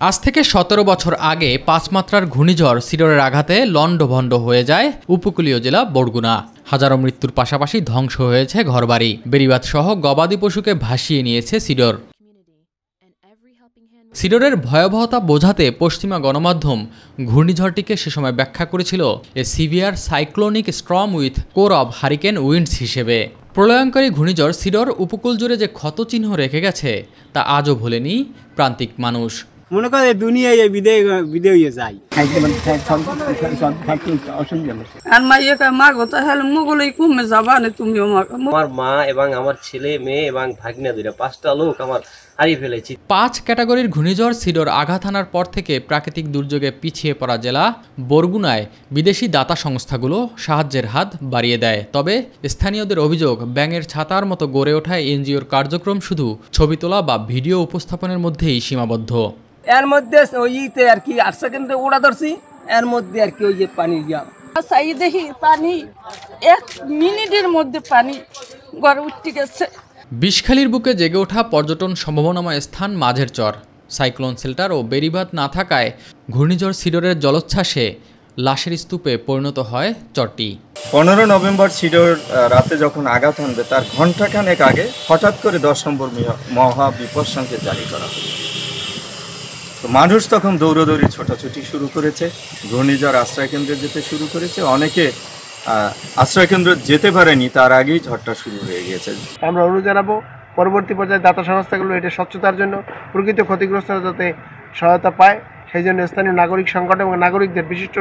আজ থেকে ১৭ বছর আগে ৫ মাত্রার ঘূর্ণিঝড় সিডরের আঘাতে লণ্ডভণ্ড হয়ে যায় উপকূলীয় জেলা বরগুনা। হাজারো মৃত্যুর পাশাপাশি ধ্বংস হয়েছে ঘরবাড়ি, বেড়িবাঁধ সহ গবাদি পশুকে ভাসিয়ে নিয়েছে সিডর। সিডরের ভয়াবহতা বোঝাতে পশ্চিমা গণমাধ্যম ঘূর্ণিঝড়টিকে সে সময় ব্যাখ্যা করেছিল এ severe cyclonic Sturm with core of hurricane winds হিসেবে। প্রলয়ঙ্কারী ঘূর্ণিঝড় সিডর উপকূল জুড়ে যে ক্ষতচিহ্ন রেখে গেছে তা আজও ভোলেনি প্রান্তিক মানুষ। মনে করে দুনিয়ায় বিদে হয়ে যায়। আমার মা এবং আমার ছেলে মেয়ে এবং ভাগ্নে দুইটা ৫টা লোক আমার হারিয়ে ফেলেছি। ৫ ক্যাটাগরির ঘূর্ণিঝড় সিডর আঘাত হানার পর থেকে প্রাকৃতিক দুর্যোগে পিছিয়ে পড়া জেলা বরগুনায় বিদেশি দাতা সংস্থাগুলো সাহায্যের হাত বাড়িয়ে দেয়। তবে স্থানীয়দের অভিযোগ, ব্যাঙের ছাতার মতো গড়ে ওঠা এনজিওর কার্যক্রম শুধু ছবি তোলা বা ভিডিও উপস্থাপনের মধ্যেই সীমাবদ্ধ। এর মধ্যে ওইতে আর কি ৮ সেকেন্ডে উড়া ধরছি, এর মধ্যে আর কি ওই যে পানি দেখি পানি ১ মিনিটের মধ্যে পানি গড়ে উঠতে গেছে। বিষখালীর বুকে জেগে ওঠা পর্যটন সম্ভাবনাময় স্থান মাঝের চর। সাইক্লোন শেল্টার ও বেড়িবাঁধ না থাকায় ঘূর্ণিঝড় সিডরের জলোচ্ছ্বাসে লাশের স্তূপে পরিণত হয় চরটি। ১৫ নভেম্বর সিডর রাতে যখন আঘাত হানবে তার ঘণ্টাখানেক আগে হঠাৎ করে ১০ নম্বর মহা বিপদ সংকেত জারি করা হয়। তো মানুষ তখন দৌড়দৌড়ি ছোটাছুটি শুরু করেছে, ঘূর্ণিঝড় আশ্রয়কেন্দ্রে যেতে শুরু করেছে। অনেকে আশ্রয়কেন্দ্র যেতে পারেনি, তার আগেই ঝড়টা শুরু হয়ে গিয়েছে। আমরা অনুরোধ জানাবো পরবর্তী পর্যায়ে দাতা সংস্থাগুলো এটা স্বচ্ছতার জন্য, প্রকৃত ক্ষতিগ্রস্তরা যাতে সহায়তা পায় সেই জন্য স্থানীয় নাগরিক সংগঠন এবং নাগরিকদের, বিশিষ্ট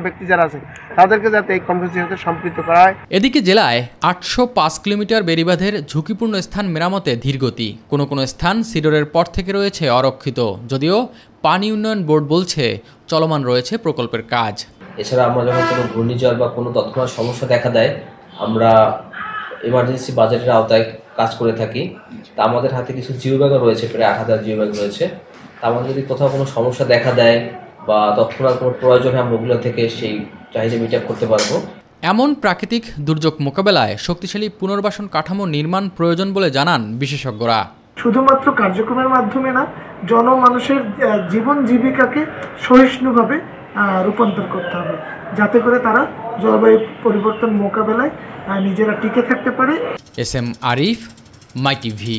ব্যক্তি যারা আছে তাদেরকে যাতে এই কর্মসূচির সাথে সম্পৃক্ত করা হয়। এদিকে জেলায় ৮০৫ কিলোমিটার বেড়িবাঁধের ঝুঁকিপূর্ণ স্থান মেরামতে ধীরগতি। কোনো কোনো স্থান সিডরের পর থেকে রয়েছে অরক্ষিত, যদিও পানি উন্নয়ন বোর্ড বলছে চলমান রয়েছে প্রকল্পের কাজ। এছাড়া আমরা যখন কোনো ঘূর্ণিঝড় বা কোনো তৎক্ষণাৎ সমস্যা দেখা দেয়, আমরা এমার্জেন্সি বাজেটের আওতায় কাজ করে থাকি। তা আমাদের হাতে কিছু জিও ব্যাগও রয়েছে, প্রায় ৮,০০০ জিও ব্যাগ রয়েছে। তা আমাদের যদি কোথাও কোনো সমস্যা দেখা দেয় বা তৎক্ষণাৎ কোনো প্রয়োজনে আমরা ওগুলো থেকে সেই চাহিদা মিট আপ করতে পারবো। এমন প্রাকৃতিক দুর্যোগ মোকাবেলায় শক্তিশালী পুনর্বাসন কাঠামো নির্মাণ প্রয়োজন বলে জানান বিশেষজ্ঞরা। শুধুমাত্র কার্যক্রমের মাধ্যমে না, জনমানুষের জীবন জীবিকাকে সহিষ্ণুভাবে রূপান্তর করতে হবে, যাতে করে তারা জলবায়ু পরিবর্তন মোকাবেলায় নিজেরা টিকে থাকতে পারে। এস এম আরিফ, মাই টিভি।